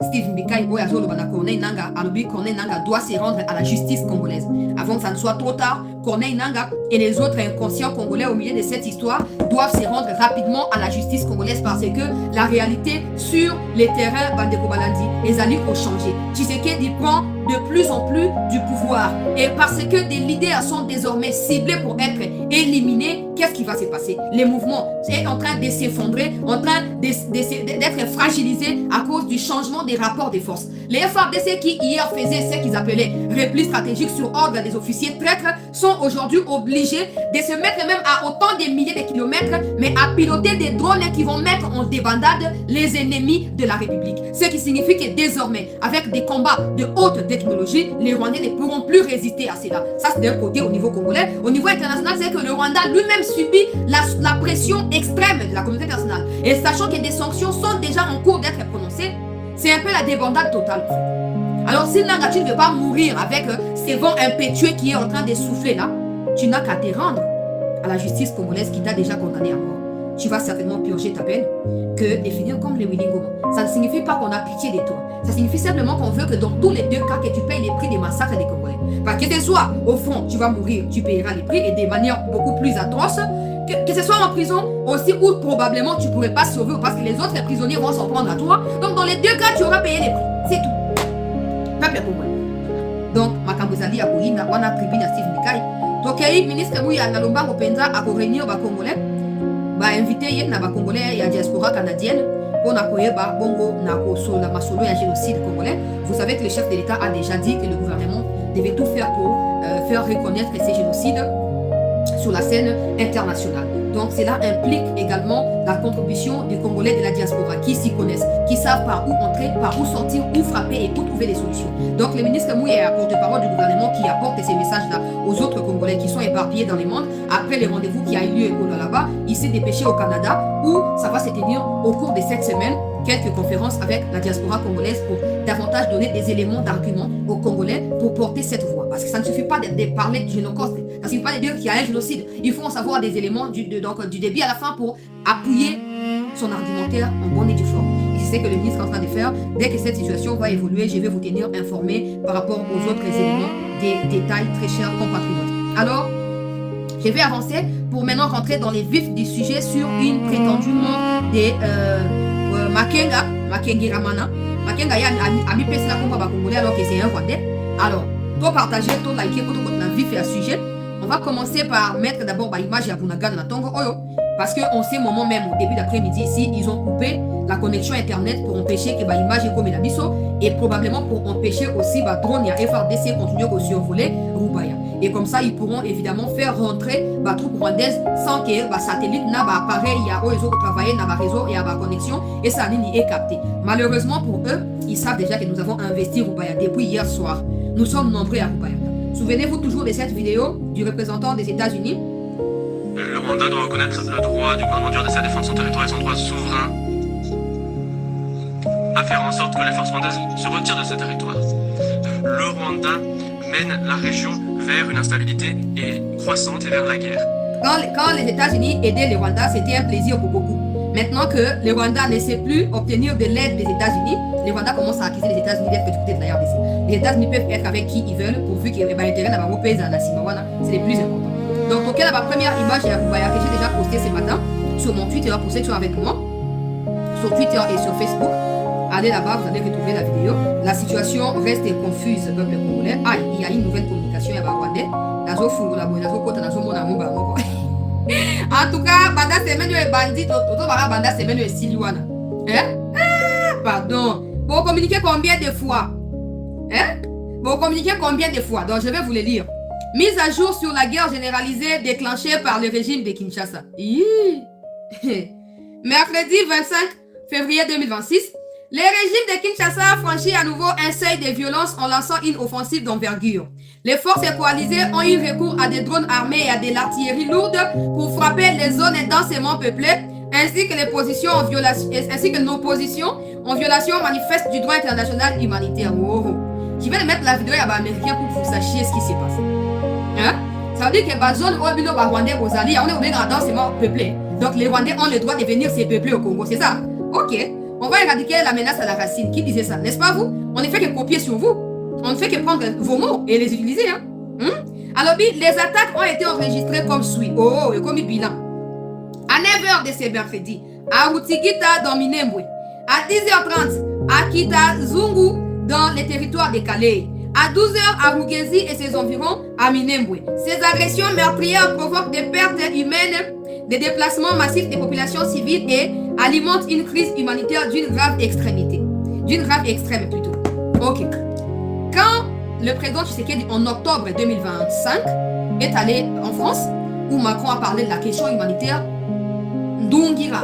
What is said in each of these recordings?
Steve Mbikai, Corneille Nanga, Alobi Corneille Nanga doit se rendre à la justice congolaise. Avant que ça ne soit trop tard, Corneille Nanga et les autres inconscients congolais au milieu de cette histoire doivent se rendre rapidement à la justice congolaise parce que la réalité sur les terrains Bandeko Balandi, les alliés ont changé. Tshisekedi prend de plus en plus du pouvoir et parce que des leaders sont désormais ciblés pour être éliminés, qu'est-ce qui va se passer? Les mouvements sont en train de s'effondrer, en train d'être fragilisés à cause du changement des rapports de force. Les FARDC qui hier faisaient ce qu'ils appelaient repli stratégique sur ordre des officiers traîtres sont aujourd'hui obligés de se mettre même à autant de milliers de kilomètres, mais à piloter des drones qui vont mettre en débandade les ennemis de la République. Ce qui signifie que désormais, avec des combats de haute technologie, les Rwandais ne pourront plus résister à cela. Ça, c'est d'un côté au niveau congolais. Au niveau international, c'est que le Rwanda lui-même subit la pression extrême de la communauté internationale. Et sachant que des sanctions sont déjà en cours d'être prononcées, c'est un peu la débandade totale. Alors, si Nanga, tu ne veux pas mourir avec ces vents impétueux qui est en train de souffler là, tu n'as qu'à te rendre à la justice congolaise qui t'a déjà condamné à mort. Tu vas certainement purger ta peine et finir comme les Willy Ngoma. Ça ne signifie pas qu'on a pitié de toi. Ça signifie simplement qu'on veut que dans tous les deux cas, que tu payes les prix des massacres des Congolais. Parce que ce soit au fond, tu vas mourir, tu payeras les prix et de manière beaucoup plus atroce. Que ce soit en prison aussi où probablement tu ne pourrais pas sauver parce que les autres prisonniers vont s'en prendre à toi. Donc dans les deux cas, tu auras payé les prix. C'est tout. Peuple congolais. Donc, Makambozali a Koyina, Wana Tribune à Steve Mbikai. Tokei, ministre Mouya Nalomba Openza a réunir les Congolais. Ba invité les Congolais et la diaspora canadienne pour nakoyeba bongo nakosola masolo ya génocide congolais. Vous savez que le chef de l'État a déjà dit que le gouvernement devait tout faire pour faire reconnaître ces génocides sur la scène internationale. Donc cela implique également la contribution des Congolais de la diaspora qui s'y connaissent, qui savent par où entrer, par où sortir, où frapper et où trouver des solutions. Donc le ministre Mouya est porte-parole du gouvernement qui apporte ces messages-là aux autres Congolais qui sont éparpillés dans les mondes. Après les rendez-vous qui a eu lieu là-bas, il s'est dépêché au Canada où ça va se tenir au cours de cette semaine quelques conférences avec la diaspora congolaise pour davantage donner des éléments d'argument aux Congolais pour porter cette voix. Parce que ça ne suffit pas de parler du génocide, ça ne suffit pas de dire qu'il y a un génocide. Il faut en savoir des éléments du début à la fin pour appuyer son argumentaire en bonne et due forme. Et c'est ce que le ministre est en train de faire. Dès que cette situation va évoluer, je vais vous tenir informé par rapport aux autres éléments, des détails très chers compatriotes. Alors, je vais avancer pour maintenant rentrer dans les vifs du sujet sur une prétendument des Makenga Ramana. Makenga a mis PC la combat congolais alors que c'est un Rwandais. Alors, toi partager, toi liker, pour tout vif et à sujet. On va commencer par mettre d'abord l'image à Bunagan na Tongo Oyo. Parce qu'en ces moments même, au début d'après-midi, ici, ils ont coupé la connexion internet pour empêcher que l'image est comme la biso et probablement pour empêcher aussi drone et FRDC continuer à survoler Rubaya. Et comme ça, ils pourront évidemment faire rentrer les troupes rwandaises sans que les satellites n'aient pas appareil, ils ont travaillé dans le réseau et à la connexion et ça n'est capté. Malheureusement pour eux, ils savent déjà que nous avons investi Rubaya depuis hier soir. Nous sommes nombreux à Rubaya. Souvenez-vous toujours de cette vidéo du représentant des États-Unis. Le Rwanda doit reconnaître le droit du gouvernement de sa défendre son territoire et son droit souverain à faire en sorte que les forces rwandaises se retirent de ce territoire. Le Rwanda mène la région vers une instabilité croissante et vers la guerre. Quand les États-Unis aidaient le Rwanda, c'était un plaisir pour beaucoup. Maintenant que le Rwanda ne sait plus obtenir de l'aide des États-Unis, le Rwanda commence à accuser les États-Unis d'être du côté de la RDC. Les États-Unis peuvent être avec qui ils veulent, pourvu que l'intérêt n'a pas pays à la Simawana, c'est le plus important. Donc, ok, la première image que j'ai déjà postée ce matin sur mon Twitter, pour ceux qui sont avec moi, sur Twitter et sur Facebook. Allez là-bas, vous allez retrouver la vidéo. La situation reste confuse, peuple congolais. Ah, il y a une nouvelle communication, il y a Rwandais. En tout cas, banda semaine est bandit, banda semaine est siliwana. Pardon. Vous communiquez combien de fois? Vous communiquez combien de fois? Donc, je vais vous le lire. Mise à jour sur la guerre généralisée déclenchée par le régime de Kinshasa. Mercredi 25 février 2026, le régime de Kinshasa a franchi à nouveau un seuil de violence en lançant une offensive d'envergure. Les forces coalisées ont eu recours à des drones armés et à de l'artillerie lourde pour frapper les zones densément peuplées, ainsi que nos positions en violation manifeste du droit international humanitaire. Je vais mettre la vidéo à l'américain pour que vous sachiez ce qui s'est passé. Ça veut dire que la zone où les Rwandais on est densément peuplé. Donc les Rwandais ont le droit de venir se peupler au Congo, c'est ça? Ok. On va éradiquer la menace à la racine. Qui disait ça? N'est-ce pas vous? On ne fait que copier sur vous. On ne fait que prendre vos mots et les utiliser. Hein? Alors, les attaques ont été enregistrées comme suit. Oh, et comme bilan. À 9h de ce mercredi, à Rutigita dans Minembwe. À 10h30, à Kitazungu dans les territoires de Calais. À 12h, à Rugezi et ses environs, à Minembwe. Ces agressions meurtrières provoquent des pertes humaines, des déplacements massifs des populations civiles et alimentent une crise humanitaire d'une grave extrémité. D'une grave extrême plutôt. Ok. Quand le président Tshisekedi, en octobre 2025, est allé en France, où Macron a parlé de la question humanitaire, Ndungira,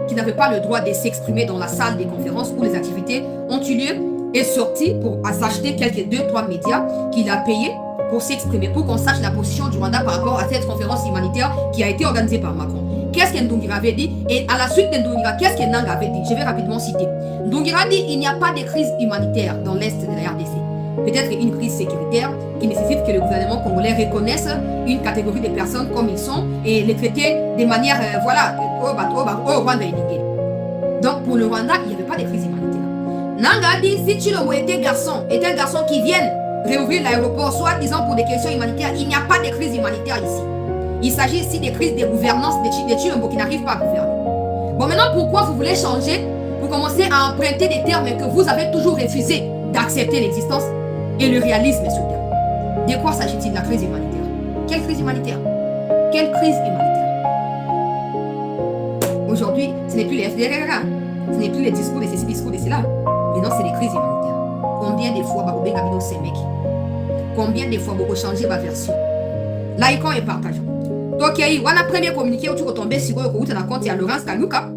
qui n'avait pas le droit de s'exprimer dans la salle des conférences où les activités ont eu lieu, est sorti pour s'acheter quelques 2-3 médias qu'il a payés pour s'exprimer, pour qu'on sache la position du Rwanda par rapport à cette conférence humanitaire qui a été organisée par Macron. Qu'est-ce que Ndungira avait dit? Et à la suite de Ndungira, qu'est-ce que Nanga avait dit? Je vais rapidement citer. Ndungira dit il n'y a pas de crise humanitaire dans l'Est de la RDC. Peut-être une crise sécuritaire qui nécessite que le gouvernement congolais reconnaisse une catégorie de personnes comme ils sont et les traiter de manière, au Rwanda et Niger. Donc pour le Rwanda, il n'y avait pas de crise humanitaire. Nanga dit si Chilombo est un garçon qui vient réouvrir l'aéroport, soit disant pour des questions humanitaires, il n'y a pas de crise humanitaire ici. Il s'agit ici des crises de gouvernance de Chilombo qui n'arrivent pas à gouverner. Bon, maintenant, pourquoi vous voulez changer pour commencer à emprunter des termes que vous avez toujours refusé d'accepter l'existence et le réalisme sur terre? De quoi s'agit-il de la crise humanitaire? Quelle crise humanitaire? Quelle crise humanitaire? Aujourd'hui, ce n'est plus les FDRR, ce n'est plus les discours de ceci, discours de cela. Maintenant, c'est les crises humanitaires. Combien de fois Babobé Gabino ces mecs? Combien de fois beaucoup changé ma version? Likons et partageons. Donc, il y a un premier communiqué où tu retombes sur le compte de Laurence Kaluka.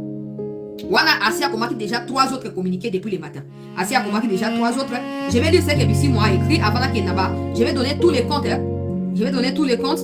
Wana Asia Komaki déjà 3 autres communiqués depuis le matin. Asia Komaki déjà 3 autres. Je vais dire ce que Bissi moi a écrit avant qu'il n'a pas. Je vais donner tous les comptes. Je vais donner tous les comptes.